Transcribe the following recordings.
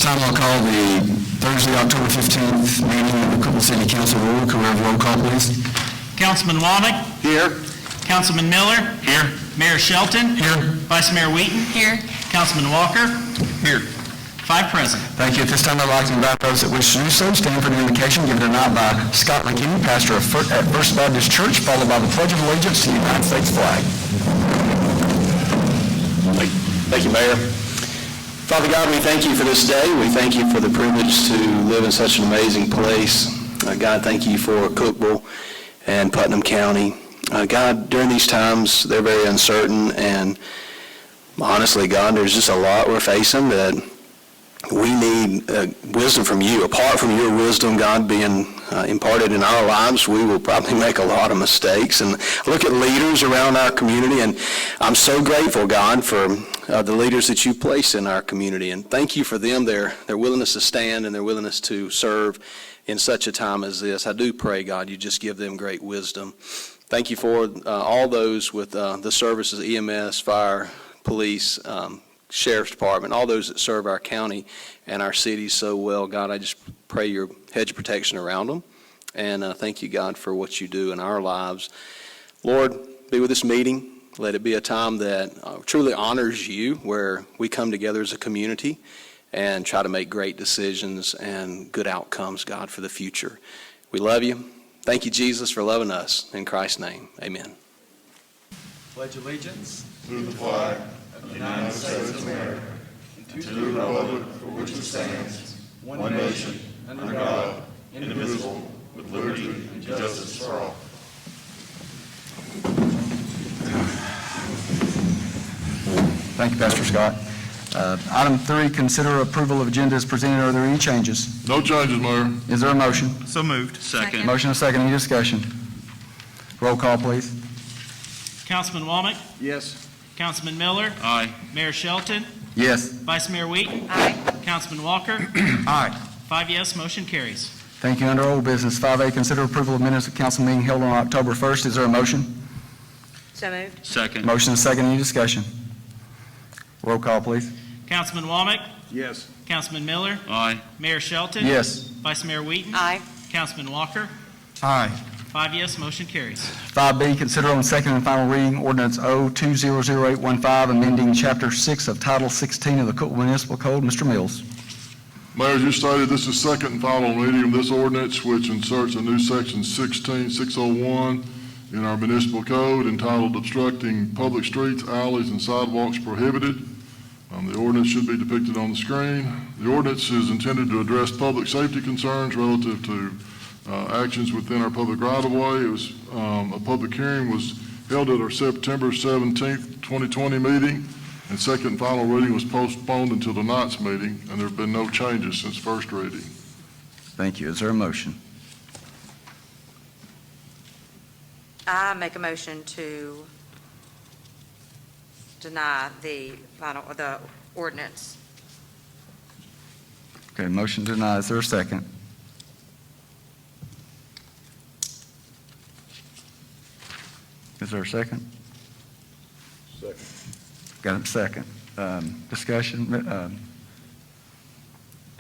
time, I'll call the Thursday, October 15th meeting of the Cookeville City Council roll. Could we have roll call, please? Councilman Womack. Here. Councilman Miller. Here. Mayor Shelton. Here. Vice Mayor Wheaton. Here. Councilman Walker. Here. 5 present. Thank you. At this time, I'd like to invite those that wish to do so stand for the invocation given tonight by Scott McKinney, pastor at First Baptist Church, followed by the Pledge of Allegiance to the United States flag. Thank you, Mayor. Father God, we thank you for this day. We thank you for the privilege to live in such an amazing place. God, thank you for Cookeville and Putnam County. God, during these times, they're very uncertain, and honestly, God, there's just a lot we're facing that we need wisdom from you. Apart from your wisdom, God, being imparted in our lives, we will probably make a lot of mistakes. And look at leaders around our community, and I'm so grateful, God, for the leaders that you place in our community. And thank you for them, their willingness to stand and their willingness to serve in such a time as this. I do pray, God, you just give them great wisdom. Thank you for all those with the services, EMS, fire, police, Sheriff's Department, all those that serve our county and our cities so well. God, I just pray your hedge of protection around them. And thank you, God, for what you do in our lives. Lord, be with this meeting. Let it be a time that truly honors you, where we come together as a community and try to make great decisions and good outcomes, God, for the future. We love you. Thank you, Jesus, for loving us. In Christ's name, amen. Pledge allegiance to the flag of the United States of America, and to the republic for which it stands, one nation, under God, indivisible, with liberty and justice for all. Thank you, Pastor Scott. Item 3, consider approval of agenda as presented. Are there any changes? No changes, Mayor. Is there a motion? So moved. Second. Motion and second. Any discussion? Roll call, please. Councilman Womack. Yes. Councilman Miller. Aye. Mayor Shelton. Yes. Vice Mayor Wheaton. Aye. Councilman Walker. Aye. 5 yes, motion carries. Thank you. Under old business, 5A, consider approval of minutes of council meeting held on October 1st. Is there a motion? So moved. Second. Motion and second. Any discussion? Roll call, please. Councilman Womack. Yes. Councilman Miller. Aye. Mayor Shelton. Yes. Vice Mayor Wheaton. Aye. Councilman Walker. Aye. 5 yes, motion carries. 5B, consider on second and final reading ordinance O-200815, amending Chapter 6 of Title 16 of the Cookeville Municipal Code. Mr. Mills. Mayor, as you stated, this is second and final reading of this ordinance, which inserts a new section 16601 in our municipal code entitled Obstructing Public Streets, Alleys, and Sidewalks Prohibited. The ordinance should be depicted on the screen. The ordinance is intended to address public safety concerns relative to actions within our public right-of-way. It was a public hearing was held at our September 17th, 2020 meeting, and second and final reading was postponed until tonight's meeting, and there have been no changes since first reading. Thank you. Is there a motion? I make a motion to deny the ordinance. Okay, motion denied. Is there a second? Is there a second? Second. Got a second. Discussion?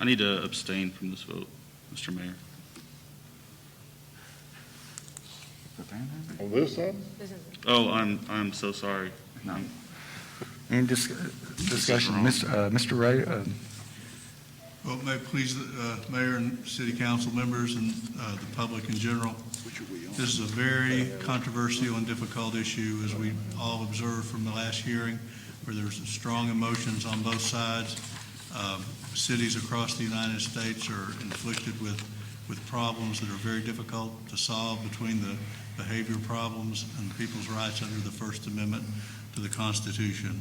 I need to abstain from this vote, Mr. Mayor. On this side? Oh, I'm so sorry. No. Any discussion? Mr. Ray? Well, may it please the mayor and city council members and the public in general, this is a very controversial and difficult issue, as we all observed from the last hearing, where there's strong emotions on both sides. Cities across the United States are inflicted with problems that are very difficult to solve between the behavior problems and people's rights under the First Amendment to the Constitution.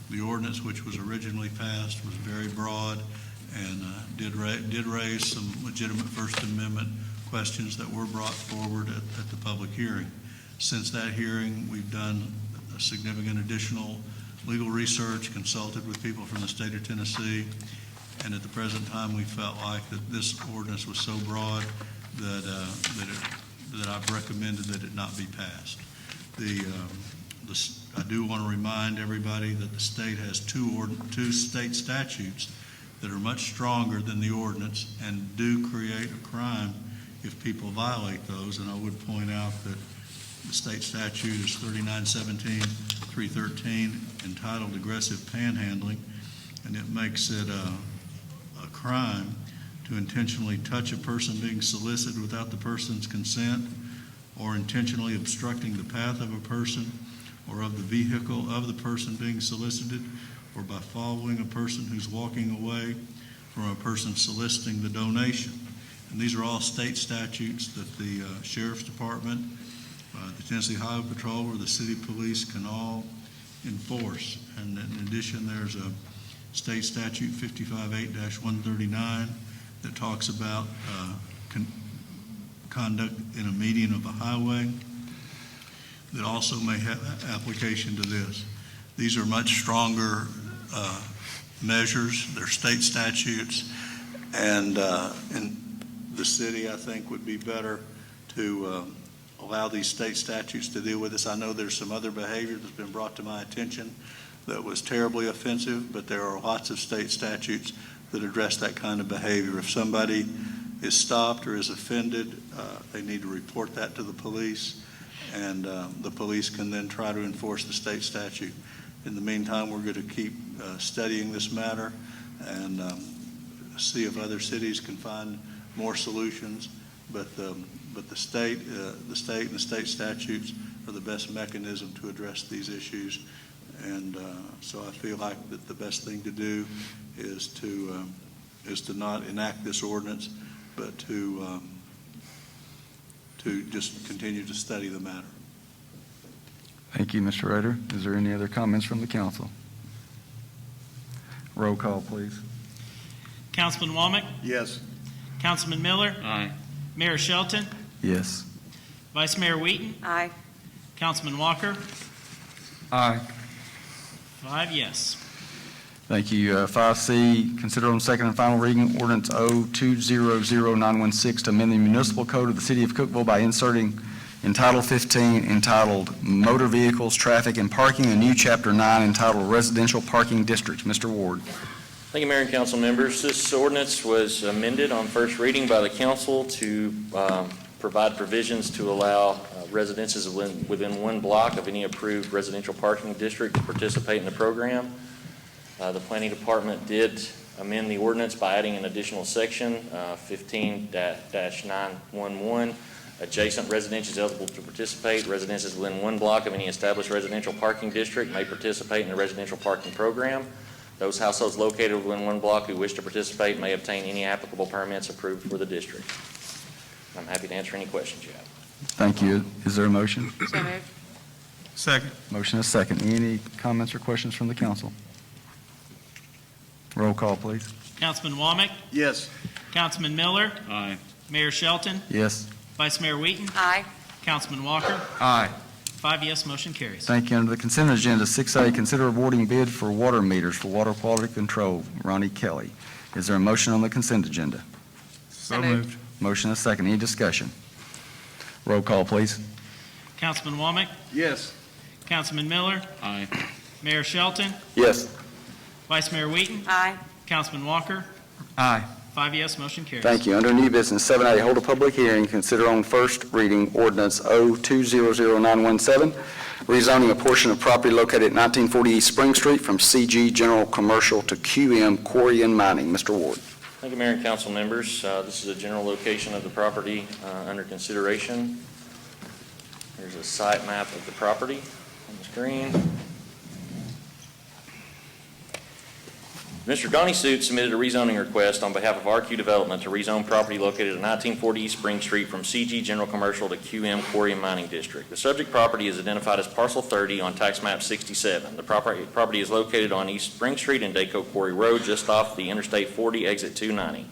The ordinance which was originally passed was very broad and did raise some legitimate First Amendment questions that were brought forward at the public hearing. Since that hearing, we've done a significant additional legal research, consulted with people from the state of Tennessee, and at the present time we felt like that this ordinance was so broad that I've recommended that it not be passed. I do want to remind everybody that the state has two state statutes that are much stronger than the ordinance and do create a crime if people violate those. And I would point out that the state statute is 3917-313, entitled aggressive panhandling, and it makes it a crime to intentionally touch a person being solicited without the person's consent, or intentionally obstructing the path of a person or of the vehicle of the person being solicited, or by following a person who's walking away from a person soliciting the donation. And these are all state statutes that the Sheriff's Department, the Tennessee Highway Patrol, or the city police can all enforce. And in addition, there's a state statute 55-8-139 that talks about conduct in a median of a highway that also may have application to this. These are much stronger measures. They're state statutes, and the city, I think, would be better to allow these state statutes to deal with this. I know there's some other behavior that's been brought to my attention that was terribly offensive, but there are lots of state statutes that address that kind of behavior. If somebody is stopped or is offended, they need to report that to the police, and the police can then try to enforce the state statute. In the meantime, we're going to keep studying this matter and see if other cities can find more solutions. But the state and the state statutes are the best mechanism to address these issues. And so I feel like that the best thing to do is to not enact this ordinance, but to just continue to study the matter. Thank you, Mr. Rader. Is there any other comments from the council? Roll call, please. Councilman Womack, Yes. Councilman Miller, Aye. Mayor Shelton, Yes. Vice Mayor Wheaton, Aye. Councilman Walker, Aye. 5 yes. Thank you. 5C, consider on second and final reading ordinance O200916 to amend the municipal code of the city of Cookeville by inserting in Title 15 entitled Motor Vehicles, Traffic, and Parking, a new Chapter 9 entitled Residential Parking Districts. Mr. Ward. Thank you, Mayor and council members. This ordinance was amended on first reading by the council to provide provisions to allow residences within one block of any approved residential parking district to participate in the program. The planning department did amend the ordinance by adding an additional section, 15-911. Adjacent residences eligible to participate. Residences within one block of any established residential parking district may participate in the residential parking program. Those households located within one block who wish to participate may obtain any applicable permits approved for the district. I'm happy to answer any questions you have. Thank you. Is there a motion? So moved. Second. Motion is second. Any comments or questions from the council? Roll call, please. Councilman Womack, Yes. Councilman Miller, Aye. Mayor Shelton, Yes. Vice Mayor Wheaton, Aye. Councilman Walker, Aye. 5 yes, motion carries. Thank you. Under the consent agenda, 6A, consider awarding bid for water meters for water quality control. Ronnie Kelly. Is there a motion on the consent agenda? So moved. Motion is second. Any discussion? Roll call, please. Councilman Womack, Yes. Councilman Miller, Aye. Mayor Shelton, Yes. Vice Mayor Wheaton, Aye. Councilman Walker, Aye. 5 yes, motion carries. Thank you. Under new business, 7A, hold a public hearing, consider on first reading ordinance O200917, rezoning a portion of property located at 1940 East Spring Street from CG General Commercial to QM Quarry and Mining. Mr. Ward. Thank you, Mayor and council members. This is a general location of the property under consideration. There's a site map of the property on the screen. Mr. Donnie Suit submitted a rezoning request on behalf of RQ Development to rezone property located at 1940 East Spring Street from CG General Commercial to QM Quarry and Mining District. The subject property is identified as Parcel 30 on Tax Map 67. The property is located on East Spring Street and Daco Quarry Road, just off the Interstate 40 exit 290.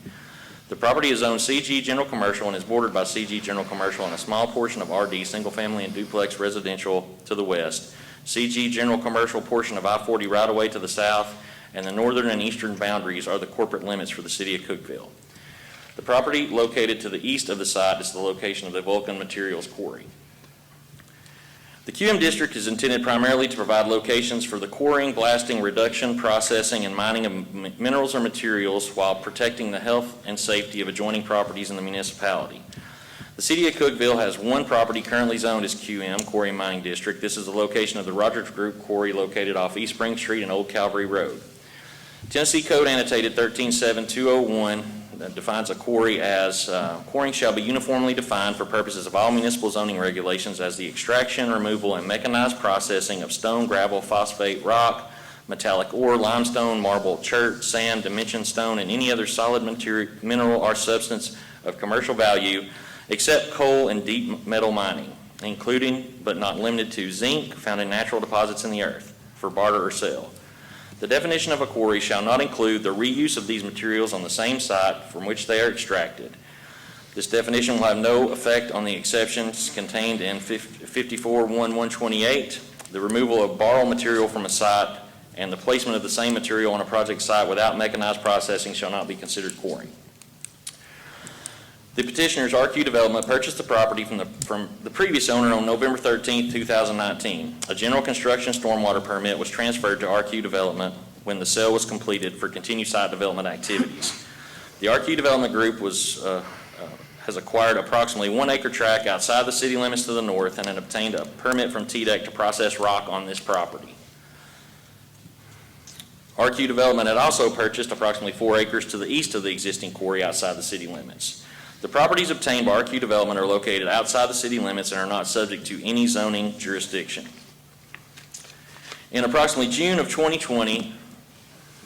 The property is zoned CG General Commercial and is bordered by CG General Commercial and a small portion of RD Single Family and Duplex Residential to the west, CG General Commercial portion of I-40 right-of-way to the south, and the northern and eastern boundaries are the corporate limits for the city of Cookeville. The property located to the east of the site is the location of the Vulcan Materials Quarry. The QM district is intended primarily to provide locations for the quarrying, blasting, reduction, processing, and mining of minerals or materials while protecting the health and safety of adjoining properties in the municipality. The city of Cookeville has one property currently zoned as QM, Quarry Mining District. This is the location of the Rogers Group Quarry located off East Spring Street and Old Calvary Road. Tennessee Code annotated 137201 that defines a quarry as, quarrying shall be uniformly defined for purposes of all municipal zoning regulations as the extraction, removal, and mechanized processing of stone, gravel, phosphate, rock, metallic ore, limestone, marble, chert, sand, dimension stone, and any other solid mineral or substance of commercial value except coal and deep metal mining, including but not limited to zinc found in natural deposits in the earth for barter or sale. The definition of a quarry shall not include the reuse of these materials on the same site from which they are extracted. This definition will have no effect on the exceptions contained in 54.1.128, the removal of borrowed material from a site, and the placement of the same material on a project site without mechanized processing shall not be considered quarrying. The petitioners, RQ Development, purchased the property from the previous owner on November 13, 2019. A general construction stormwater permit was transferred to RQ Development when the sale was completed for continued site development activities. The RQ Development Group has acquired approximately 1 acre tract outside the city limits to the north and had obtained a permit from TDEC to process rock on this property. RQ Development had also purchased approximately 4 acres to the east of the existing quarry outside the city limits. The properties obtained by RQ Development are located outside the city limits and are not subject to any zoning jurisdiction. In approximately June of 2020,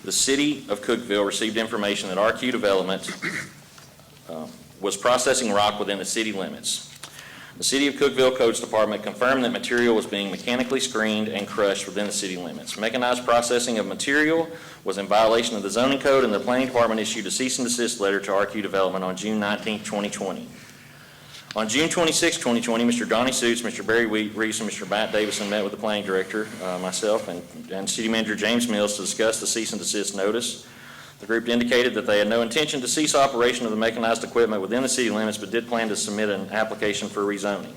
the city of Cookeville received information that RQ Development was processing rock within the city limits. The City of Cookeville Codes Department confirmed that material was being mechanically screened and crushed within the city limits. Mechanized processing of material was in violation of the zoning code, and the planning department issued a cease and desist letter to RQ Development on June 19, 2020. On June 26, 2020, Mr. Donnie Suits, Mr. Barry Reese, and Mr. Matt Davison met with the planning director, myself, and city manager James Mills to discuss the cease and desist notice. The group indicated that they had no intention to cease operation of the mechanized equipment within the city limits, but did plan to submit an application for rezoning.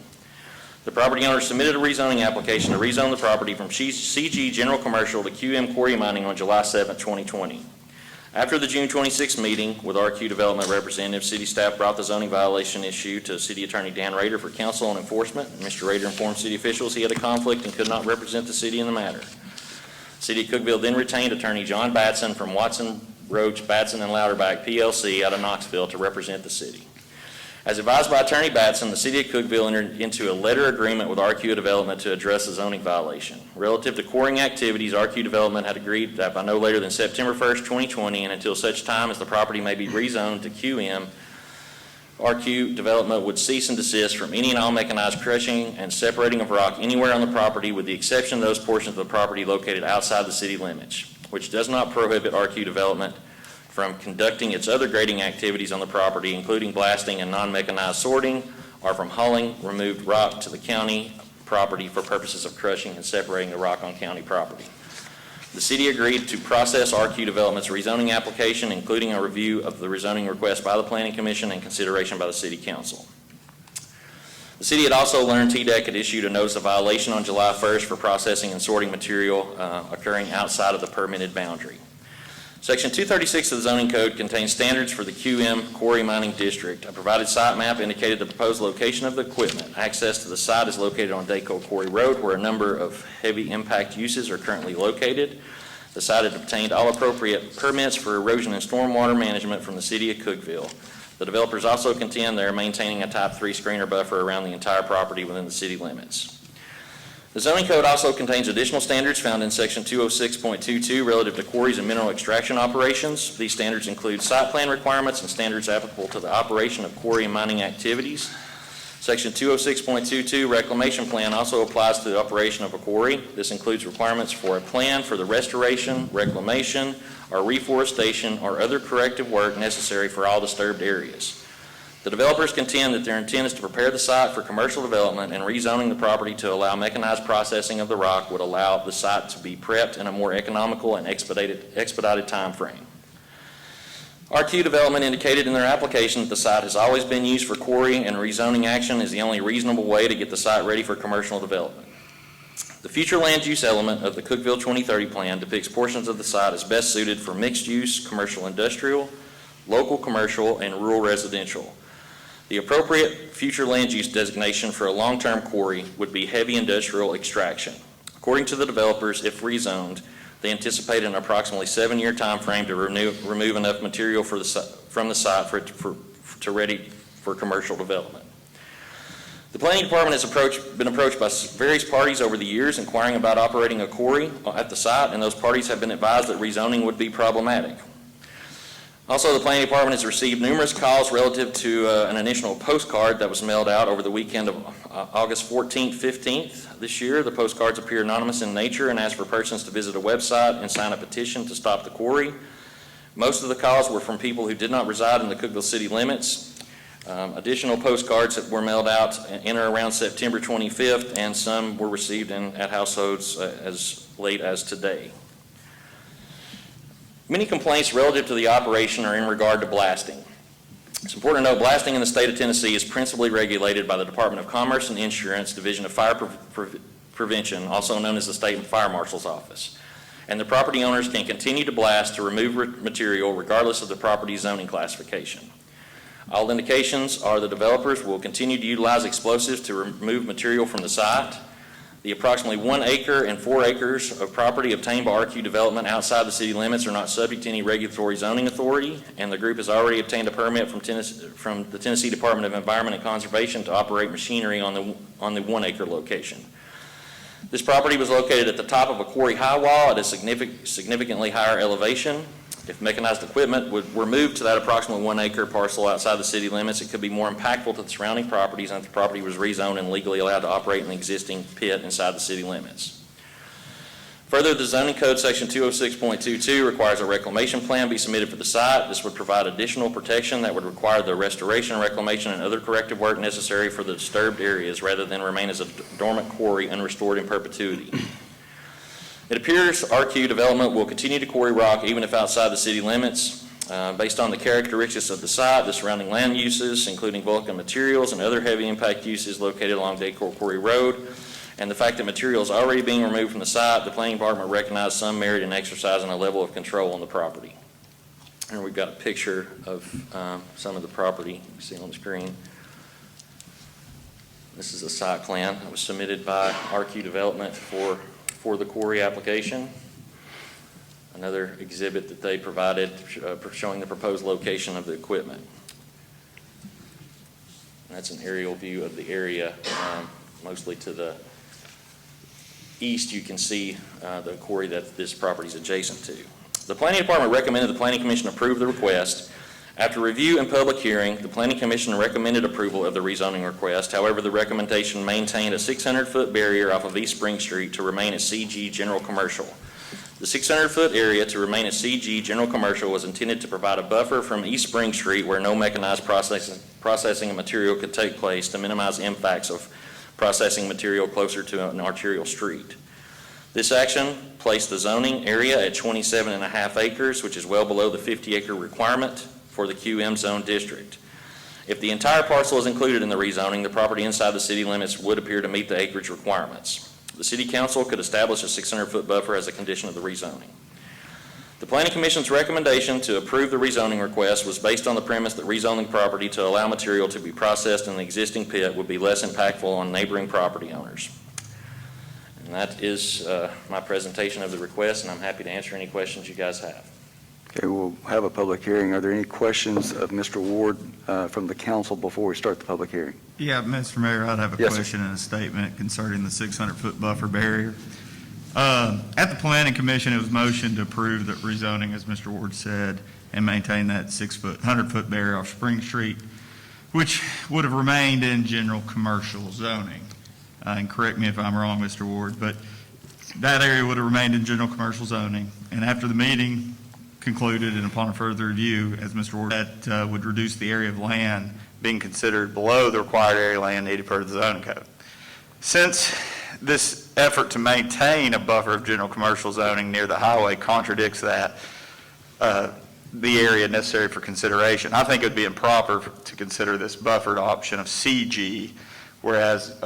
The property owner submitted a rezoning application to rezone the property from CG General Commercial to QM Quarry Mining on July 7, 2020. After the June 26 meeting with RQ Development representatives, city staff brought the zoning violation issue to City Attorney Dan Rader for counsel and enforcement. Mr. Rader informed city officials he had a conflict and could not represent the city in the matter. City of Cookeville then retained attorney John Batson from Watson, Roach, Batson, and Louderback, PLC, out of Knoxville to represent the city. As advised by Attorney Batson, the City of Cookeville entered into a letter agreement with RQ Development to address the zoning violation. Relative to quarrying activities, RQ Development had agreed that by no later than September 1st, 2020, and until such time as the property may be rezoned to QM, RQ Development would cease and desist from any and all mechanized crushing and separating of rock anywhere on the property, with the exception of those portions of the property located outside the city limits, which does not prohibit RQ Development from conducting its other grading activities on the property, including blasting and non-mechanized sorting, or from hauling removed rock to the county property for purposes of crushing and separating the rock on county property. The city agreed to process RQ Development's rezoning application, including a review of the rezoning request by the Planning Commission and consideration by the City Council. The city had also learned TDEC had issued a notice of violation on July 1st for processing and sorting material occurring outside of the permitted boundary. Section 236 of the zoning code contains standards for the QM Quarry Mining District. A provided site map indicated the proposed location of the equipment. Access to the site is located on Dayco Quarry Road, where a number of heavy impact uses are currently located. The site had obtained all appropriate permits for erosion and stormwater management from the City of Cookeville. The developers also contend they are maintaining a Type 3 screener buffer around the entire property within the city limits. The zoning code also contains additional standards found in section 206.22 relative to quarries and mineral extraction operations. These standards include site plan requirements and standards applicable to the operation of quarry and mining activities. Section 206.22 reclamation plan also applies to the operation of a quarry. This includes requirements for a plan for the restoration, reclamation, or reforestation or other corrective work necessary for all disturbed areas. The developers contend that their intent is to prepare the site for commercial development, and rezoning the property to allow mechanized processing of the rock would allow the site to be prepped in a more economical and expedited time frame. RQ Development indicated in their application that the site has always been used for quarrying, and rezoning action is the only reasonable way to get the site ready for commercial development. The future land use element of the Cookeville 2030 plan depicts portions of the site as best suited for mixed-use, commercial industrial, local commercial, and rural residential. The appropriate future land use designation for a long-term quarry would be heavy industrial extraction. According to the developers, if rezoned, they anticipate an approximately 7-year time frame to remove enough material from the site for it to ready for commercial development. The planning department has been approached by various parties over the years inquiring about operating a quarry at the site, and those parties have been advised that rezoning would be problematic. Also, the planning department has received numerous calls relative to an initial postcard that was mailed out over the weekend of August 14th, 15th this year. The postcards appear anonymous in nature and ask for persons to visit a website and sign a petition to stop the quarry. Most of the calls were from people who did not reside in the Cookeville city limits. Additional postcards that were mailed out in or around September 25th, and some were received at households as late as today. Many complaints relative to the operation are in regard to blasting. It's important to note blasting in the state of Tennessee is principally regulated by the Department of Commerce and Insurance Division of Fire Prevention, also known as the State Fire Marshal's Office. And the property owners can continue to blast to remove material regardless of the property's zoning classification. All indications are the developers will continue to utilize explosives to remove material from the site. The approximately 1 acre and 4 acres of property obtained by RQ Development outside the city limits are not subject to any regulatory zoning authority, and the group has already obtained a permit from the Tennessee Department of Environment and Conservation to operate machinery on the 1 acre location. This property was located at the top of a quarry high wall at a significantly higher elevation. If mechanized equipment were moved to that approximately 1 acre parcel outside the city limits, it could be more impactful to the surrounding properties, and if the property was rezoned and legally allowed to operate in the existing pit inside the city limits. Further, the zoning code section 206.22 requires a reclamation plan be submitted for the site. This would provide additional protection that would require the restoration, reclamation, and other corrective work necessary for the disturbed areas rather than remain as a dormant quarry unrestored in perpetuity. It appears RQ Development will continue to quarry rock even if outside the city limits. Based on the characteristics of the site, the surrounding land uses, including Vulcan materials and other heavy impact uses located along Decor Quarry Road, and the fact that material is already being removed from the site, the planning department recognized some merit in exercising a level of control on the property. And we've got a picture of some of the property you can see on the screen. This is a site plan that was submitted by RQ Development for the quarry application. Another exhibit that they provided showing the proposed location of the equipment. And that's an aerial view of the area. Mostly to the east, you can see the quarry that this property is adjacent to. The Planning Department recommended the Planning Commission approve the request. After review and public hearing, the Planning Commission recommended approval of the rezoning request. However, the recommendation maintained a 600-foot barrier off of East Spring Street to remain as CG General Commercial. The 600-foot area to remain as CG General Commercial was intended to provide a buffer from East Spring Street where no mechanized processing of material could take place to minimize impacts of processing material closer to an arterial street. This action placed the zoning area at 27.5 acres, which is well below the 50-acre requirement for the QM zone district. If the entire parcel is included in the rezoning, the property inside the city limits would appear to meet the acreage requirements. The City Council could establish a 600-foot buffer as a condition of the rezoning. The Planning Commission's recommendation to approve the rezoning request was based on the premise that rezoning property to allow material to be processed in the existing pit would be less impactful on neighboring property owners. And that is my presentation of the request, and I'm happy to answer any questions you guys have. Okay, we'll have a public hearing. Are there any questions of Mr. Ward from the council before we start the public hearing? Yeah, Mr. Mayor, I'd have a Yes, sir. question and a statement concerning the 600-foot buffer barrier. At the Planning Commission, it was motioned to approve the rezoning, as Mr. Ward said, and maintain that 100-foot barrier off Spring Street, which would have remained in general commercial zoning. And correct me if I'm wrong, Mr. Ward, but that area would have remained in general commercial zoning. And after the meeting concluded and upon a further review, as Mr. Ward, that would reduce the area of land being considered below the required area land needed per the zoning code. Since this effort to maintain a buffer of general commercial zoning near the highway contradicts that, the area necessary for consideration, I think it would be improper to consider this buffered option of CG, whereas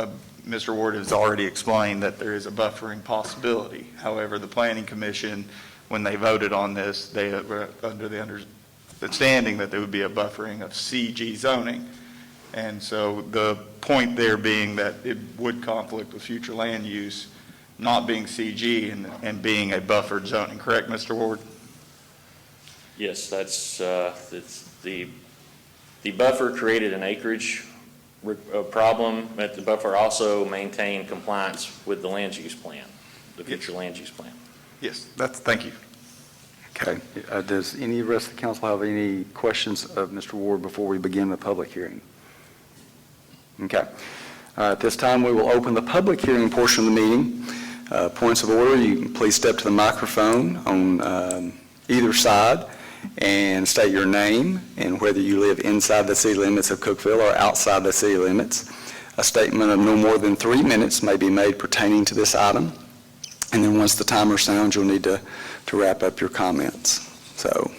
Mr. Ward has already explained that there is a buffering possibility. However, the Planning Commission, when they voted on this, they were under the understanding that there would be a buffering of CG zoning. And so the point there being that it would conflict with future land use, not being CG and being a buffered zoning. Correct, Mr. Ward? Yes, it's the buffer created an acreage problem, but the buffer also maintained compliance with the land use plan, the future land use plan. Yes, thank you. Okay. Does any rest of the council have any questions of Mr. Ward before we begin the public hearing? Okay. At this time, we will open the public hearing portion of the meeting. Points of order, you can please step to the microphone on either side and state your name and whether you live inside the city limits of Cookeville or outside the city limits. A statement of no more than 3 minutes may be made pertaining to this item. And then once the timer sounds, you'll need to wrap up your comments. So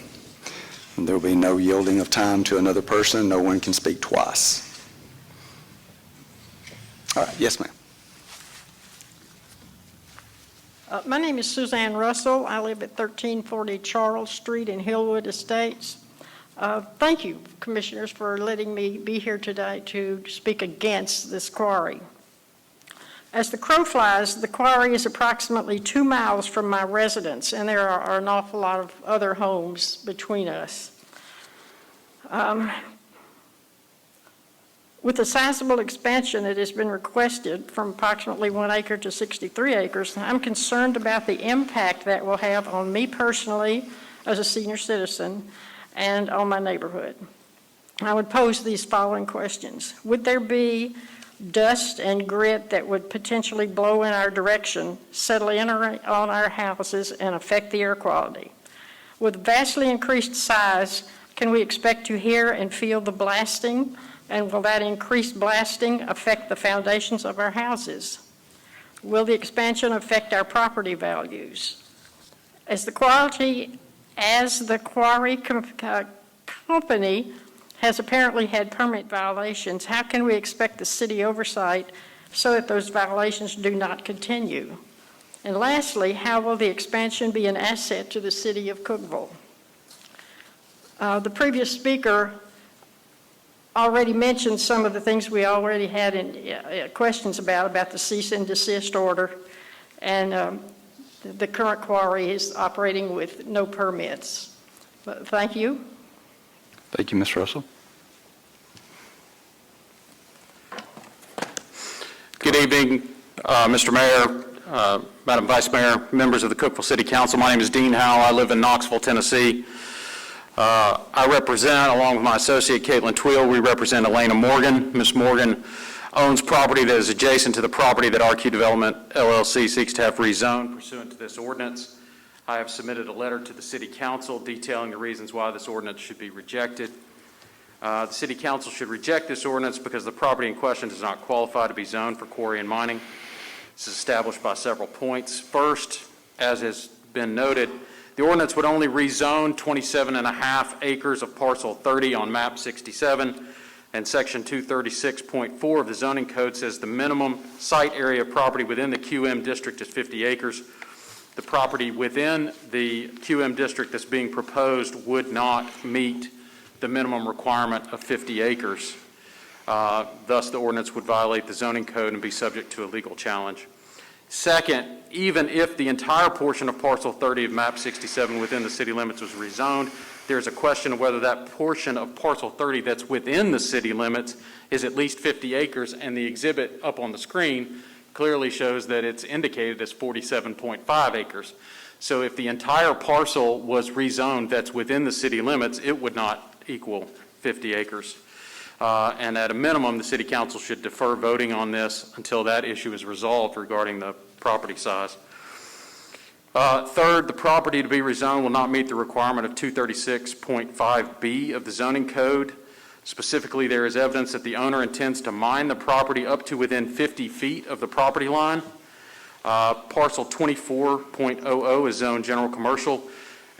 there will be no yielding of time to another person. No one can speak twice. All right. Yes, ma'am. My name is Suzanne Russell. I live at 1340 Charles Street in Hillwood Estates. Thank you, Commissioners, for letting me be here today to speak against this quarry. As the crow flies, the quarry is approximately 2 miles from my residence, and there are an awful lot of other homes between us. With the sizable expansion that has been requested from approximately 1 acre to 63 acres, I'm concerned about the impact that will have on me personally as a senior citizen and on my neighborhood. I would pose these following questions. Would there be dust and grit that would potentially blow in our direction, settle in on our houses, and affect the air quality? With vastly increased size, can we expect to hear and feel the blasting? And will that increased blasting affect the foundations of our houses? Will the expansion affect our property values? As the quarry company has apparently had permit violations, how can we expect the city oversight so that those violations do not continue? And lastly, how will the expansion be an asset to the city of Cookeville? The previous speaker already mentioned some of the things we already had in questions about the cease and desist order, and the current quarry is operating with no permits. But thank you. Thank you, Ms. Russell. Good evening, Mr. Mayor, Madam Vice Mayor, members of the Cookeville City Council. My name is Dean Howell. I live in Knoxville, Tennessee. I represent, along with my associate Caitlin Tweel, we represent Elena Morgan. Ms. Morgan owns property that is adjacent to the property that RQ Development LLC seeks to have rezoned pursuant to this ordinance. I have submitted a letter to the City Council detailing the reasons why this ordinance should be rejected. The City Council should reject this ordinance because the property in question does not qualify to be zoned for quarry and mining. This is established by several points. First, as has been noted, the ordinance would only rezone 27.5 acres of parcel 30 on map 67, and section 236.4 of the zoning code says the minimum site area of property within the QM district is 50 acres. The property within the QM district that's being proposed would not meet the minimum requirement of 50 acres. Thus, the ordinance would violate the zoning code and be subject to a legal challenge. Second, even if the entire portion of parcel 30 of map 67 within the city limits was rezoned, there's a question of whether that portion of parcel 30 that's within the city limits is at least 50 acres, and the exhibit up on the screen clearly shows that it's indicated as 47.5 acres. So if the entire parcel was rezoned that's within the city limits, it would not equal 50 acres. And at a minimum, the City Council should defer voting on this until that issue is resolved regarding the property size. Third, the property to be rezoned will not meet the requirement of 236.5B of the zoning code. Specifically, there is evidence that the owner intends to mine the property up to within 50 feet of the property line. Parcel 24.00 is zoned general commercial,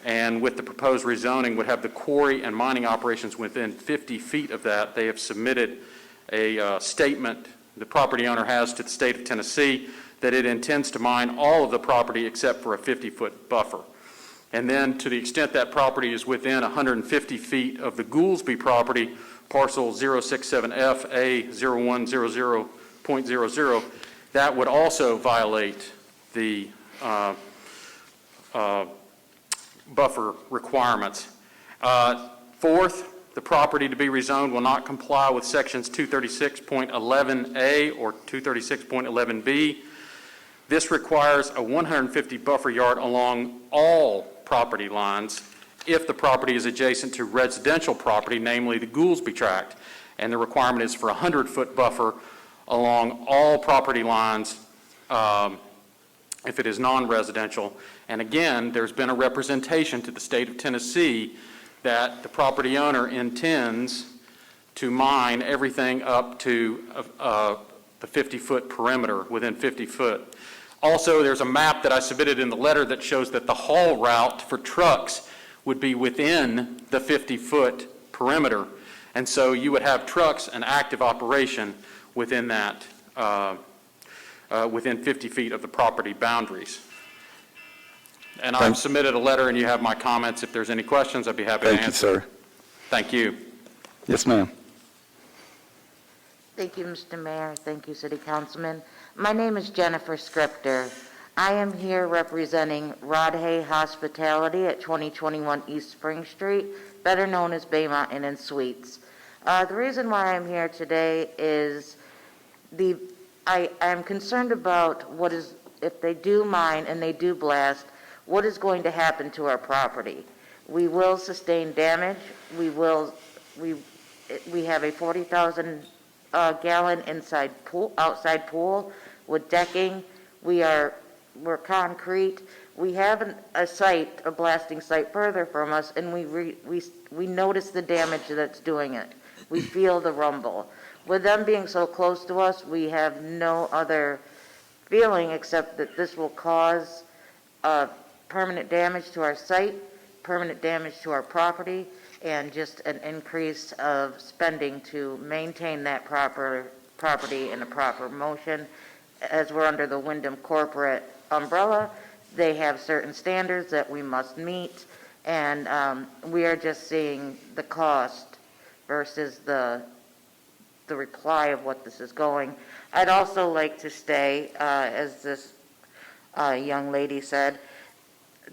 and with the proposed rezoning would have the quarry and mining operations within 50 feet of that. They have submitted a statement the property owner has to the state of Tennessee that it intends to mine all of the property except for a 50-foot buffer. And then to the extent that property is within 150 feet of the Goolsby property, parcel 067FA0100.00, that would also violate the buffer requirements. Fourth, the property to be rezoned will not comply with sections 236.11A or 236.11B. This requires a 150 buffer yard along all property lines if the property is adjacent to residential property, namely the Goolsby tract. And the requirement is for a 100-foot buffer along all property lines if it is non-residential. And again, there's been a representation to the state of Tennessee that the property owner intends to mine everything up to the 50-foot perimeter, within 50 foot. Also, there's a map that I submitted in the letter that shows that the haul route for trucks would be within the 50-foot perimeter. And so you would have trucks in active operation within that, within 50 feet of the property boundaries. And I've submitted a letter, and you have my comments. If there's any questions, I'd be happy to answer. Thank you, sir. Thank you. Yes, ma'am. Thank you, Mr. Mayor. Thank you, City Councilman. My name is Jennifer Scripter. I am here representing Rod Hay Hospitality at 2021 East Spring Street, better known as Bay Mountain and Suites. The reason why I'm here today is I am concerned about what is, if they do mine and they do blast, what is going to happen to our property. We will sustain damage. We have a 40,000 gallon outside pool with decking. We're concrete. We have a blasting site further from us, and we notice the damage that's doing it. We feel the rumble. With them being so close to us, we have no other feeling except that this will cause permanent damage to our site, permanent damage to our property, and just an increase of spending to maintain that property in a proper motion. As we're under the Wyndham corporate umbrella, they have certain standards that we must meet, and we are just seeing the cost versus the reply of what this is going. I'd also like to stay, as this young lady said,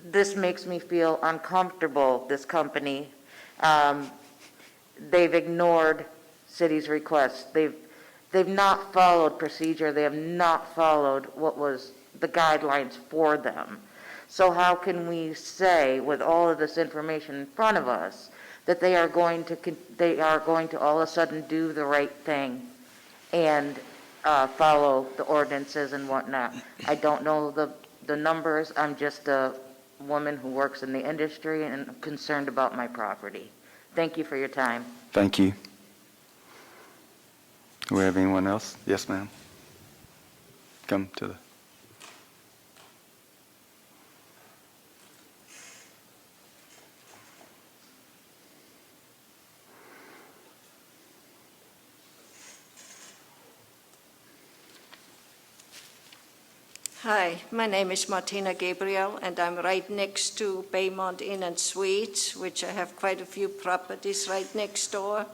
this makes me feel uncomfortable, this company. They've ignored city's requests. They've not followed procedure. They have not followed what was the guidelines for them. So how can we say, with all of this information in front of us, that they are going to all of a sudden do the right thing and follow the ordinances and whatnot? I don't know the numbers. I'm just a woman who works in the industry and concerned about my property. Thank you for your time. Thank you. Do we have anyone else? Yes, ma'am. Come to the... Hi, my name is Martina Gabriel, and I'm right next to Baymont Inn and Suites, which I have quite a few properties right next door.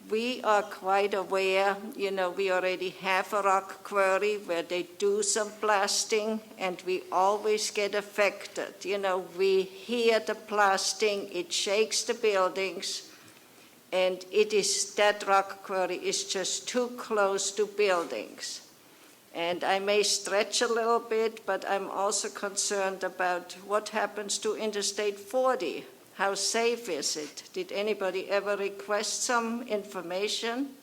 We are quite aware, we already have a rock quarry where they do some blasting, and we always get affected. We hear the blasting, it shakes the buildings, and that rock quarry is just too close to buildings. And I may stretch a little bit, but I'm also concerned about what happens to Interstate 40. How safe is it? Did anybody ever request some information?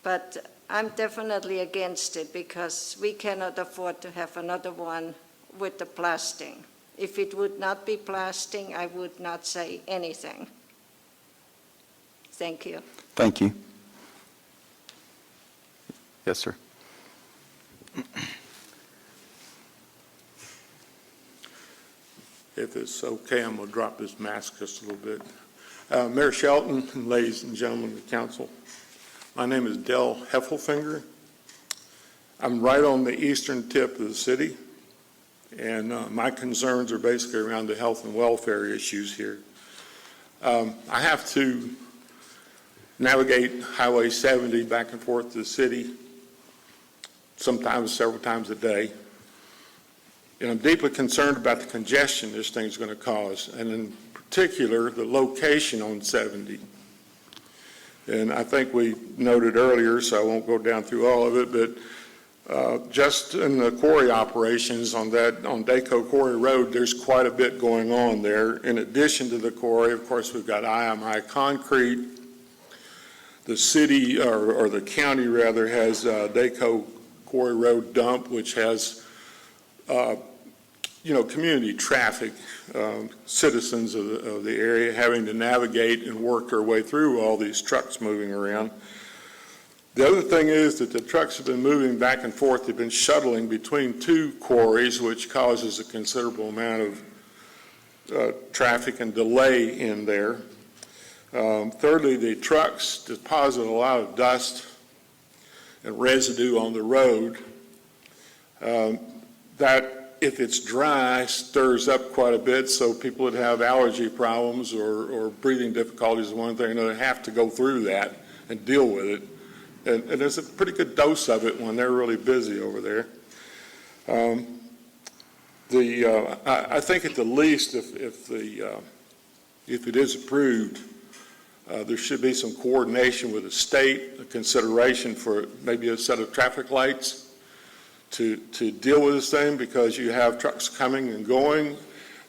But I'm definitely against it because we cannot afford to have another one with the blasting. If it would not be blasting, I would not say anything. Thank you. Thank you. Yes, sir. If it's okay, I'm going to drop this mask just a little bit. Mayor Shelton, and ladies and gentlemen of the council, My name is Del Heffelfinger. I'm right on the eastern tip of the city, and my concerns are basically around the health and welfare issues here. I have to navigate Highway 70 back and forth to the city, sometimes several times a day. And I'm deeply concerned about the congestion this thing's going to cause, and in particular, the location on 70. And I think we noted earlier, so I won't go down through all of it, but just in the quarry operations on Daco Quarry Road, there's quite a bit going on there. In addition to the quarry, of course, we've got IMI Concrete. The city, or the county rather, has Daco Quarry Road dump, which has, community traffic, citizens of the area having to navigate and work their way through all these trucks moving around. The other thing is that the trucks have been moving back and forth. They've been shuttling between two quarries, which causes a considerable amount of traffic and delay in there. Thirdly, the trucks deposit a lot of dust and residue on the road. That, if it's dry, stirs up quite a bit, so people that have allergy problems or breathing difficulties, one thing or another, have to go through that and deal with it. And there's a pretty good dose of it when they're really busy over there. I think at the least, if it is approved, there should be some coordination with the state, a consideration for maybe a set of traffic lights to deal with this thing, because you have trucks coming and going.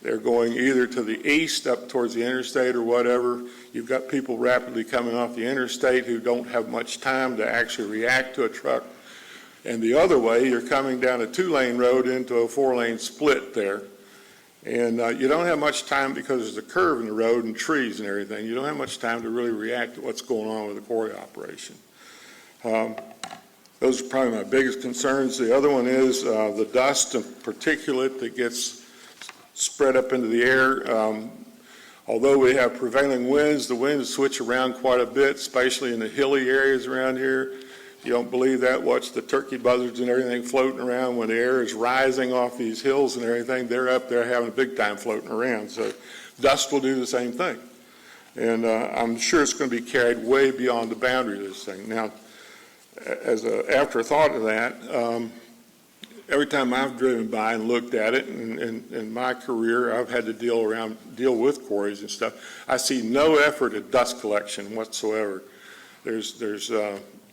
They're going either to the east up towards the interstate or whatever. You've got people rapidly coming off the interstate who don't have much time to actually react to a truck. And the other way, you're coming down a 2-lane road into a 4-lane split there. And you don't have much time, because there's a curve in the road and trees and everything. You don't have much time to really react to what's going on with the quarry operation. Those are probably my biggest concerns. The other one is the dust and particulate that gets spread up into the air. Although we have prevailing winds, the winds switch around quite a bit, especially in the hilly areas around here. If you don't believe that, watch the turkey buzzards and everything floating around. When the air is rising off these hills and everything, they're up there having a big time floating around. So dust will do the same thing. And I'm sure it's going to be carried way beyond the boundary of this thing. Now, as an afterthought of that, every time I've driven by and looked at it, and in my career, I've had to deal with quarries and stuff. I see no effort at dust collection whatsoever. There's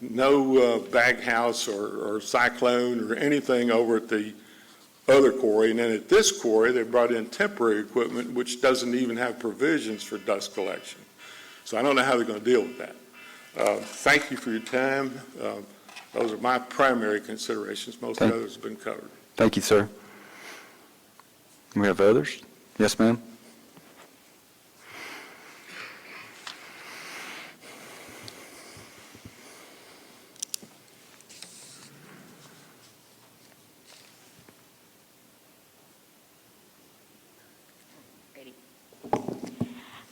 no bag house or cyclone or anything over at the other quarry. And then at this quarry, they brought in temporary equipment, which doesn't even have provisions for dust collection. So I don't know how they're going to deal with that. Thank you for your time. Those are my primary considerations. Most of the others have been covered. Thank you, sir. We have others? Yes, ma'am.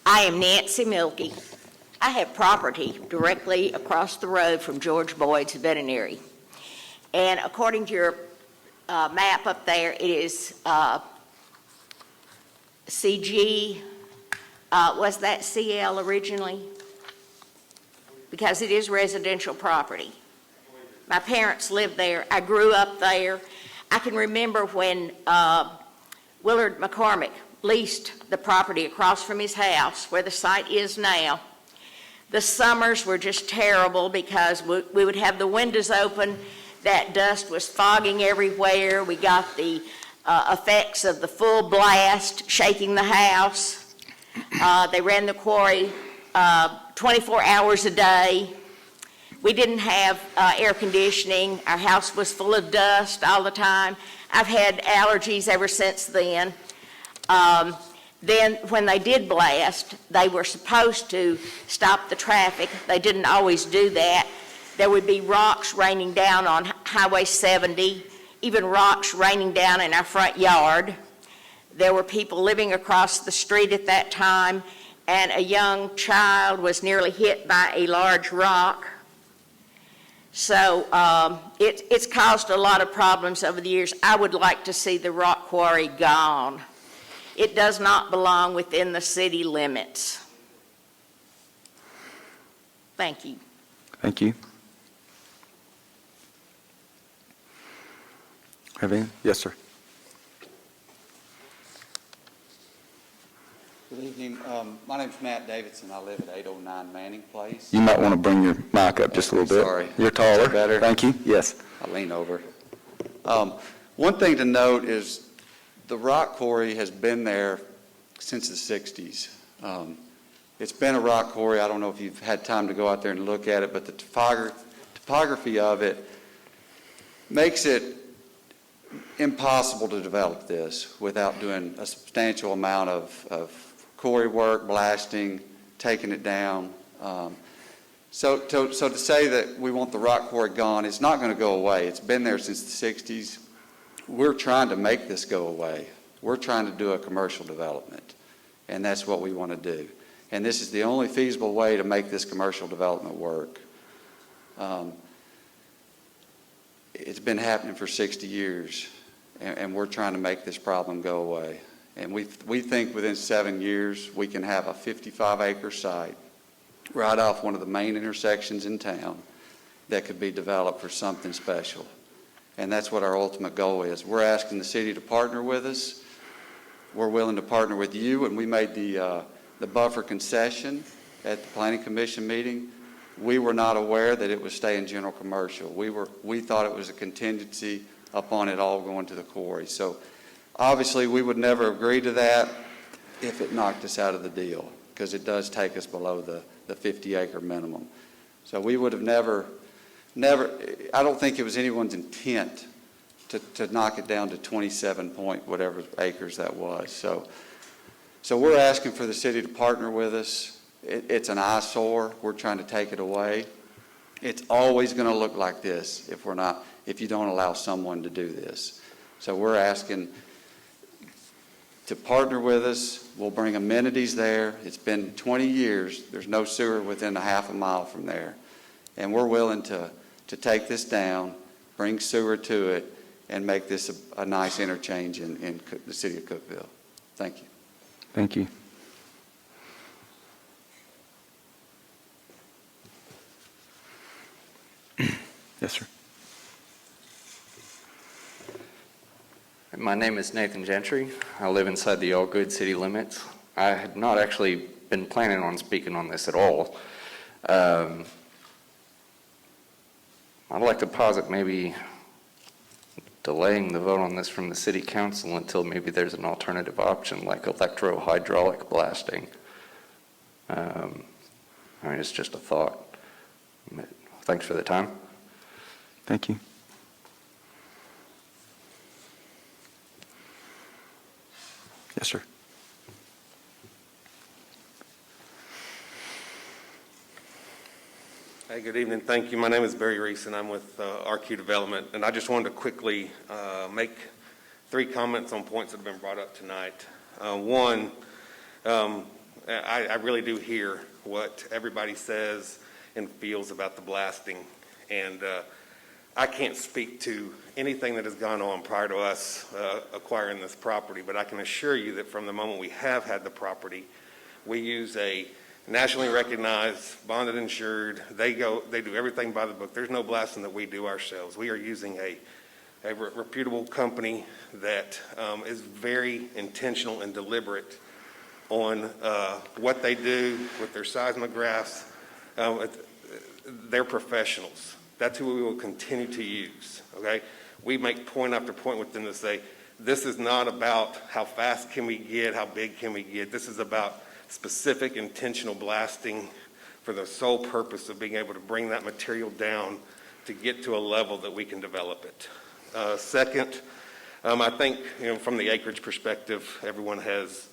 I am Nancy Milkey. I have property directly across the road from George Boyd's Veterinary. And according to your map up there, it is CG, was that CL originally? Because it is residential property. My parents lived there. I grew up there. I can remember when Willard McCormick leased the property across from his house, where the site is now. The summers were just terrible because we would have the windows open. That dust was fogging everywhere. We got the effects of the full blast shaking the house. They ran the quarry 24 hours a day. We didn't have air conditioning. Our house was full of dust all the time. I've had allergies ever since then. Then when they did blast, they were supposed to stop the traffic. They didn't always do that. There would be rocks raining down on Highway 70, even rocks raining down in our front yard. There were people living across the street at that time, and a young child was nearly hit by a large rock. So it's caused a lot of problems over the years. I would like to see the rock quarry gone. It does not belong within the city limits. Thank you. Thank you. Have any? Yes, sir. Good evening. My name's Matt Davidson. I live at 809 Manning Place. You might want to bring your mic up just a little bit. Sorry. You're taller. Is that better? Thank you. Yes. I'll lean over. One thing to note is the rock quarry has been there since the 60s. It's been a rock quarry. I don't know if you've had time to go out there and look at it, but the topography of it makes it impossible to develop this without doing a substantial amount of quarry work, blasting, taking it down. So to say that we want the rock quarry gone, it's not going to go away. It's been there since the 60s. We're trying to make this go away. We're trying to do a commercial development, and that's what we want to do. And this is the only feasible way to make this commercial development work. It's been happening for 60 years, and we're trying to make this problem go away. And we think within 7 years we can have a 55-acre site right off one of the main intersections in town that could be developed for something special. And that's what our ultimate goal is. We're asking the city to partner with us. We're willing to partner with you, and we made the buffer concession at the Planning Commission meeting. We were not aware that it was staying general commercial. We thought it was a contingency upon it all going to the quarry. So obviously we would never agree to that if it knocked us out of the deal, because it does take us below the 50-acre minimum. So we would have never, I don't think it was anyone's intent to knock it down to 27 point whatever acres that was. So we're asking for the city to partner with us. It's an eyesore. We're trying to take it away. It's always going to look like this if you don't allow someone to do this. So we're asking to partner with us. We'll bring amenities there. It's been 20 years. There's no sewer within a half a mile from there. And we're willing to take this down, bring sewer to it, and make this a nice interchange in the city of Cookeville. Thank you. Thank you. Yes, sir. My name is Nathan Gentry. I live inside the All Good city limits. I had not actually been planning on speaking on this at all. I'd like to posit maybe delaying the vote on this from the city council until maybe there's an alternative option like electro-hydraulic blasting. I mean, it's just a thought. Thanks for the time. Thank you. Yes, sir. Hey, good evening. Thank you. My name is Barry Reese, and I'm with RQ Development. And I just wanted to quickly make 3 comments on points that have been brought up tonight. One, I really do hear what everybody says and feels about the blasting. And I can't speak to anything that has gone on prior to us acquiring this property, but I can assure you that from the moment we have had the property, we use a nationally recognized, bonded, insured. They do everything by the book. There's no blasting that we do ourselves. We are using a reputable company that is very intentional and deliberate on what they do with their seismographs. They're professionals. That's who we will continue to use, okay? We make point after point with them to say, this is not about how fast can we get, how big can we get. This is about specific intentional blasting for the sole purpose of being able to bring that material down to get to a level that we can develop it. Second, I think, from the acreage perspective, everyone has,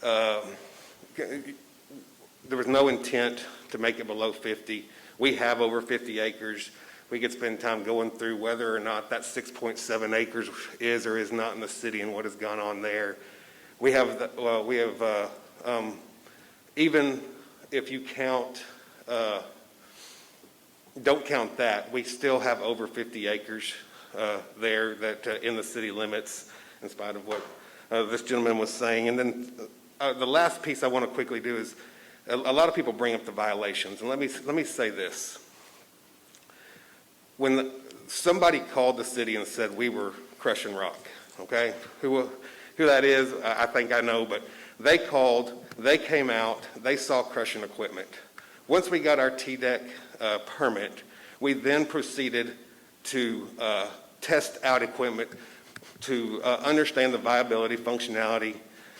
there was no intent to make it below 50. We have over 50 acres. We could spend time going through whether or not that 6.7 acres is or is not in the city and what has gone on there. Even if you count don't count that, we still have over 50 acres there that in the city limits, in spite of what this gentleman was saying. And then the last piece I want to quickly do is, a lot of people bring up the violations, and let me say this. When somebody called the city and said we were crushing rock, okay? Who that is, I think I know, but they called, they came out, they saw crushing equipment. Once we got our TDEC permit, we then proceeded to test out equipment to understand the viability, functionality,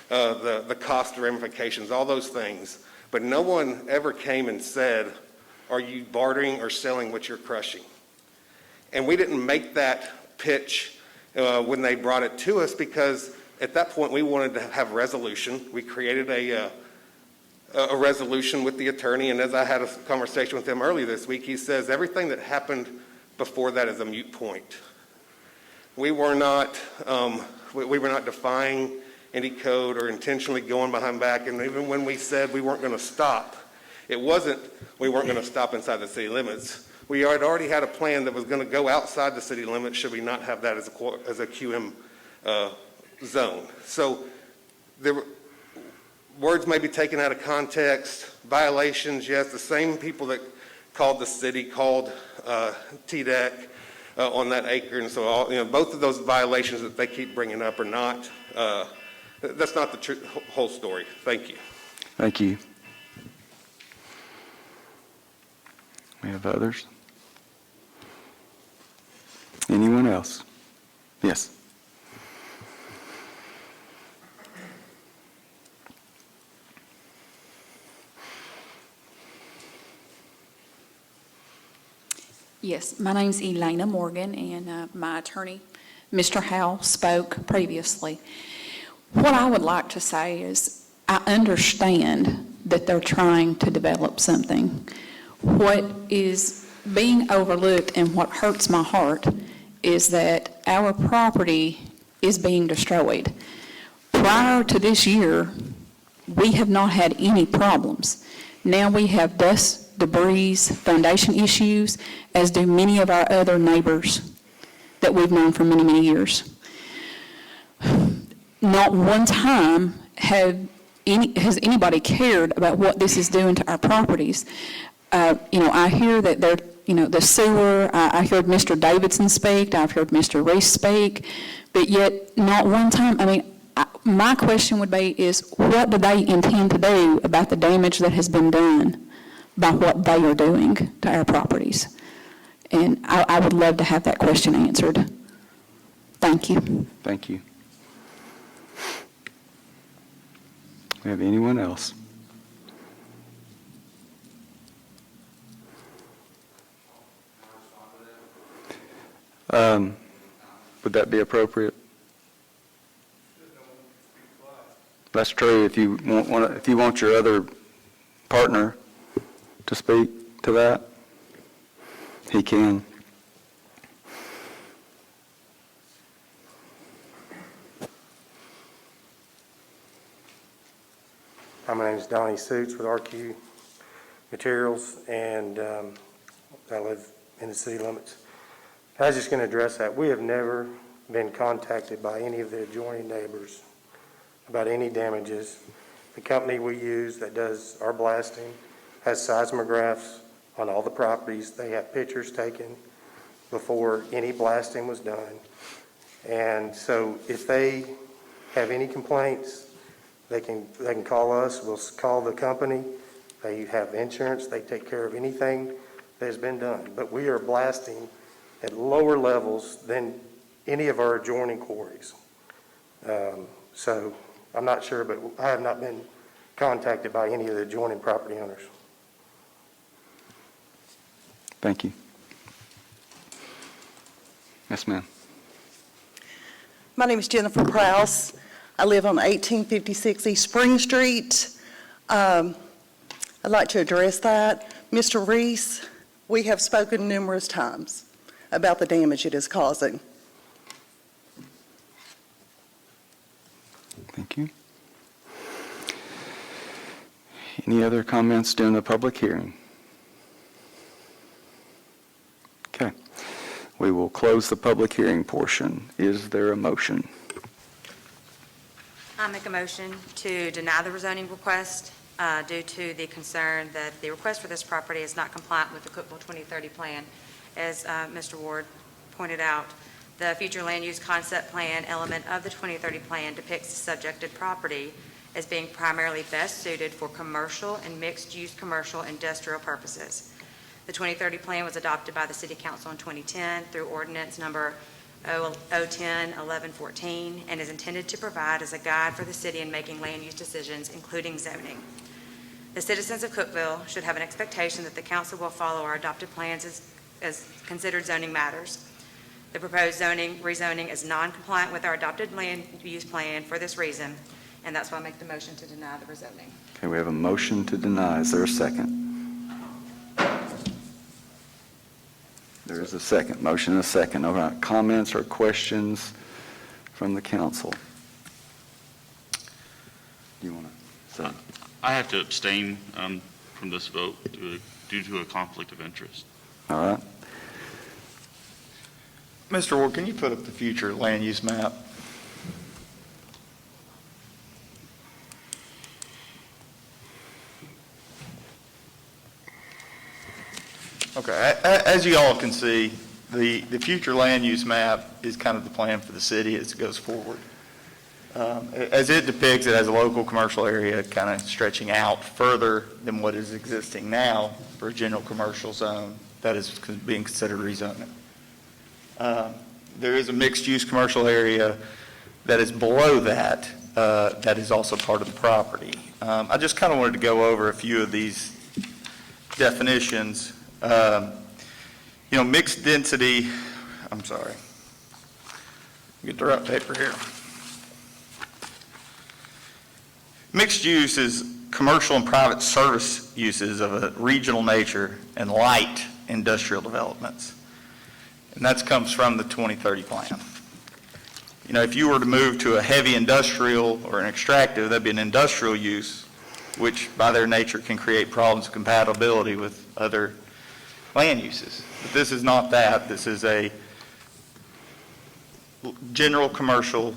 the cost ramifications, all those things. But no one ever came and said, are you bartering or selling what you're crushing? And we didn't make that pitch when they brought it to us, because at that point we wanted to have resolution. We created a resolution with the attorney, and as I had a conversation with him earlier this week, he says everything that happened before that is a moot point. We were not defying any code or intentionally going behind back, and even when we said we weren't going to stop, it wasn't we weren't going to stop inside the city limits. We had already had a plan that was going to go outside the city limits should we not have that as a QM zone. So words may be taken out of context. Violations, yes, the same people that called the city called TDEC on that acre, and so both of those violations that they keep bringing up are not. That's not the whole story. Thank you. Thank you. We have others? Anyone else? Yes. Yes, my name's Elena Morgan, and my attorney, Mr. Howell, spoke previously. What I would like to say is I understand that they're trying to develop something. What is being overlooked and what hurts my heart is that our property is being destroyed. Prior to this year, we have not had any problems. Now we have dust, debris, foundation issues, as do many of our other neighbors that we've known for many, many years. Not one time has anybody cared about what this is doing to our properties. I hear that they're, the sewer, I heard Mr. Davidson speak, I've heard Mr. Reese speak, but yet not one time, my question would be is what do they intend to do about the damage that has been done by what they are doing to our properties? And I would love to have that question answered. Thank you. Thank you. Do we have anyone else? Would that be appropriate? That's true. If you want your other partner to speak to that, he can. Hi, my name is Donnie Suits with RQ Materials, and I live in the city limits. I was just going to address that. We have never been contacted by any of the adjoining neighbors about any damages. The company we use that does our blasting has seismographs on all the properties. They have pictures taken before any blasting was done. And so if they have any complaints, they can call us. We'll call the company. They have insurance. They take care of anything that has been done. But we are blasting at lower levels than any of our adjoining quarries. So I'm not sure, but I have not been contacted by any of the adjoining property owners. Thank you. Yes, ma'am. My name is Jennifer Prowse. I live on 1856 East Spring Street. I'd like to address that. Mr. Reese, we have spoken numerous times about the damage it is causing. Thank you. Any other comments during the public hearing? We will close the public hearing portion. Is there a motion? I make a motion to deny the rezoning request due to the concern that the request for this property is not compliant with the Cookeville 2030 plan. As Mr. Ward pointed out, the future land use concept plan element of the 2030 plan depicts the subjected property as being primarily best suited for commercial and mixed-use commercial industrial purposes. The 2030 plan was adopted by the City Council in 2010 through ordinance number 010-1114 and is intended to provide as a guide for the city in making land use decisions, including zoning. The citizens of Cookeville should have an expectation that the council will follow our adopted plans as considered zoning matters. The proposed rezoning is non-compliant with our adopted land use plan for this reason, and that's why I make the motion to deny the rezoning. Okay, we have a motion to deny. Is there a second? There is a second. Motion and a second. All right. Comments or questions from the council? Do you want to say? I have to abstain from this vote due to a conflict of interest. All right. Mr. Ward, can you put up the future land use map? Okay, as you all can see, the future land use map is kind of the plan for the city as it goes forward. As it depicts, it has a local commercial area kind of stretching out further than what is existing now for a general commercial zone that is being considered rezoning. There is a mixed-use commercial area that is below that, that is also part of the property. I just kind of wanted to go over a few of these definitions. Mixed density, I'm sorry. Get the right paper here. Mixed use is commercial and private service uses of a regional nature and light industrial developments. And that comes from the 2030 plan. If you were to move to a heavy industrial or an extractive, that'd be an industrial use, which by their nature can create problems of compatibility with other land uses. But this is not that. This is a general commercial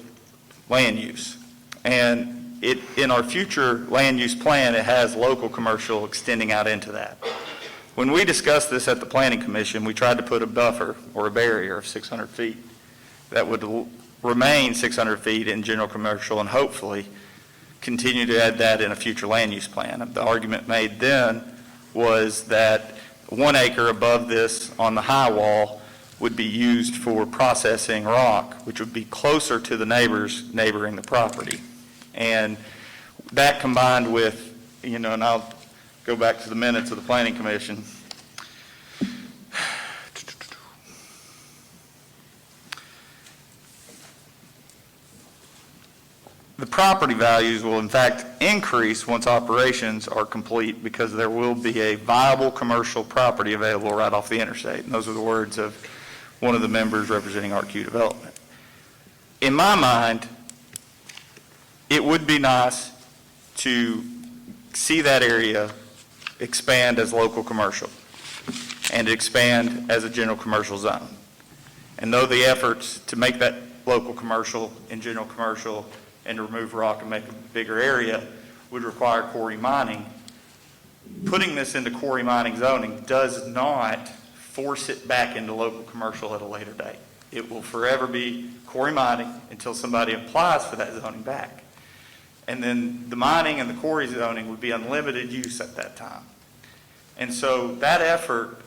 land use. And in our future land use plan, it has local commercial extending out into that. When we discussed this at the Planning Commission, we tried to put a buffer or a barrier of 600 feet that would remain 600 feet in general commercial and hopefully continue to add that in a future land use plan. The argument made then was that 1 acre above this on the high wall would be used for processing rock, which would be closer to the neighbors neighboring the property. And that combined with, and I'll go back to the minutes of the Planning Commission. The property values will in fact increase once operations are complete because there will be a viable commercial property available right off the interstate. And those are the words of one of the members representing RQ Development. In my mind, it would be nice to see that area expand as local commercial and expand as a general commercial zone. And though the efforts to make that local commercial and general commercial and to remove rock and make a bigger area would require quarry mining, putting this into quarry mining zoning does not force it back into local commercial at a later date. It will forever be quarry mining until somebody applies for that zoning back. And then the mining and the quarry zoning would be unlimited use at that time. And so that effort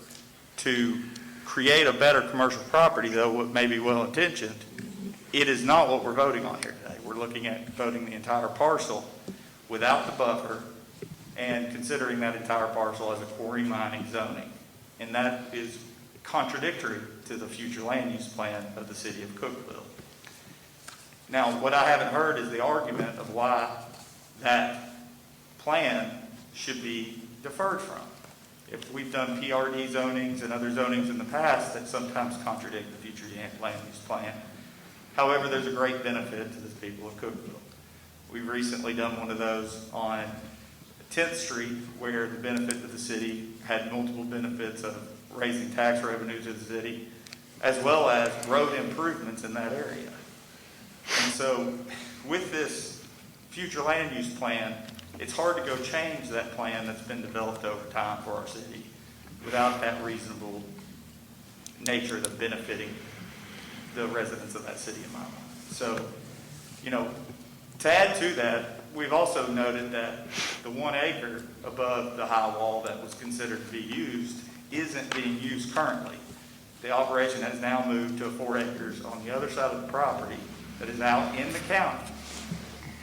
to create a better commercial property, though what may be well-intentioned, it is not what we're voting on here today. We're looking at voting the entire parcel without the buffer and considering that entire parcel as a quarry mining zoning. And that is contradictory to the future land use plan of the city of Cookeville. Now, what I haven't heard is the argument of why that plan should be deferred from. If we've done PRD zonings and other zonings in the past that sometimes contradict the future land use plan. However, there's a great benefit to the people of Cookeville. We've recently done one of those on 10th Street where the benefit to the city had multiple benefits of raising tax revenue to the city, as well as road improvements in that area. And so with this future land use plan, it's hard to go change that plan that's been developed over time for our city without that reasonable nature of benefiting the residents of that city in my mind. So, to add to that, we've also noted that the 1 acre above the high wall that was considered to be used isn't being used currently. The operation has now moved to 4 acres on the other side of the property that is out in the county.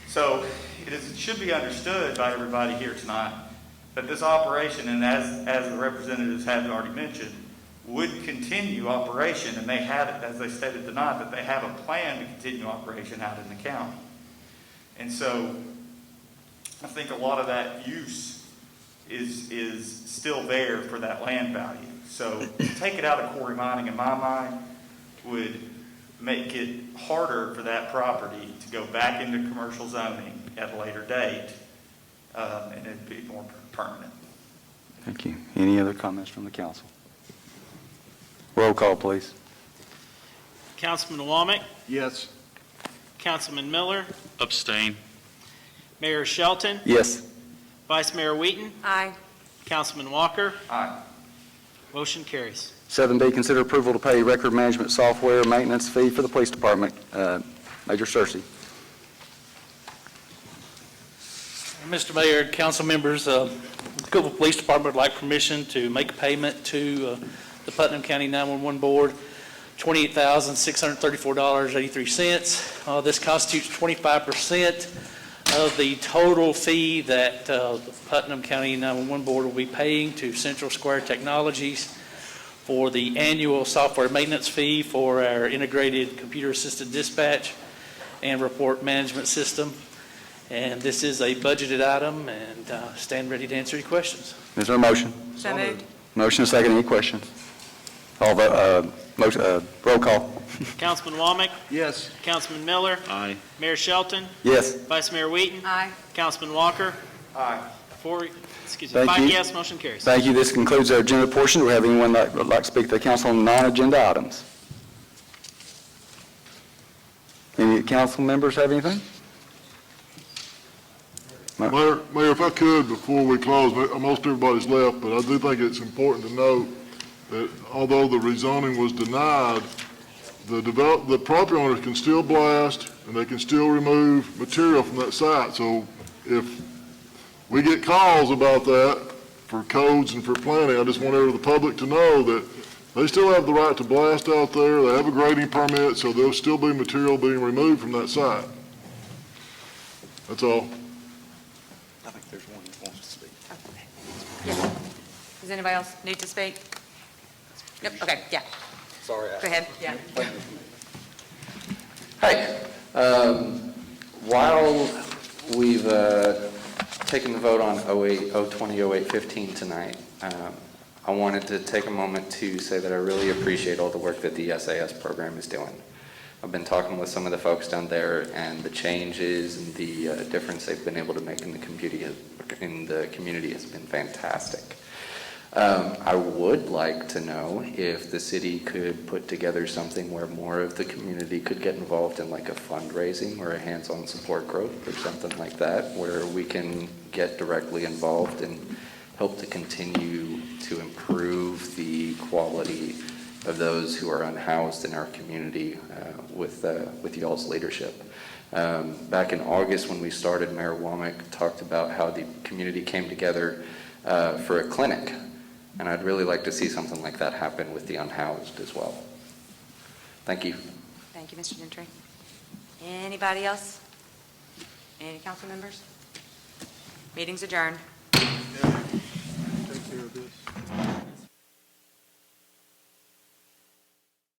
So it should be understood by everybody here tonight that this operation, and as the representatives have already mentioned, would continue operation, and they have it, as they stated tonight, that they have a plan to continue operation out in the county. And so I think a lot of that use is still there for that land value. So to take it out of quarry mining, in my mind, would make it harder for that property to go back into commercial zoning at a later date, and it'd be more permanent. Thank you. Any other comments from the council? Roll call, please. Councilman Womack, Yes. Councilman Miller, Abstain. Mayor Shelton, Yes. Vice Mayor Wheaton, Aye. Councilman Walker. Aye. Motion carries. 7B, consider approval to pay record management software maintenance fee for the police department. Major Searcy. Mr. Mayor, council members, the Cookeville Police Department would like permission to make a payment to the Putnam County 911 Board, $28,634.83. This constitutes 25% of the total fee that the Putnam County 911 Board will be paying to Central Square Technologies for the annual software maintenance fee for our integrated computer-assisted dispatch and report management system. And this is a budgeted item, and stand ready to answer your questions. Is there a motion? So moved. Motion and second. Any questions? Roll call. Councilman Womack, Yes. Councilman Miller, Aye. Mayor Shelton, Yes. Vice Mayor Wheaton, Aye. Councilman Walker. Aye. 5 Thank you. yes, motion carries. Thank you. This concludes our agenda portion. Do we have anyone that would like to speak to the council on non-agenda items? Any council members have anything? Mayor, if I could, before we close, most everybody's left, but I do think it's important to note that although the rezoning was denied, the property owners can still blast and they can still remove material from that site. So if we get calls about that for codes and for planning, I just want the public to know that they still have the right to blast out there. They have a grading permit, so there'll still be material being removed from that site. That's all. I think there's one that wants to speak. Yeah. Does anybody else need to speak? Yep, okay, yeah. Sorry. Go ahead, yeah. Hi. While we've taken the vote on 020-0815 tonight, I wanted to take a moment to say that I really appreciate all the work that the SAS program is doing. I've been talking with some of the folks down there, and the changes and the difference they've been able to make in the community has been fantastic. I would like to know if the city could put together something where more of the community could get involved in like a fundraising or a hands-on support group or something like that, where we can get directly involved and help to continue to improve the quality of those who are unhoused in our community with y'all's leadership. Back in August when we started, Mayor Womack talked about how the community came together for a clinic. And I'd really like to see something like that happen with the unhoused as well. Thank you. Thank you, Mr. Gentry. Anybody else? Any council members? Meeting's adjourned. Take care of this.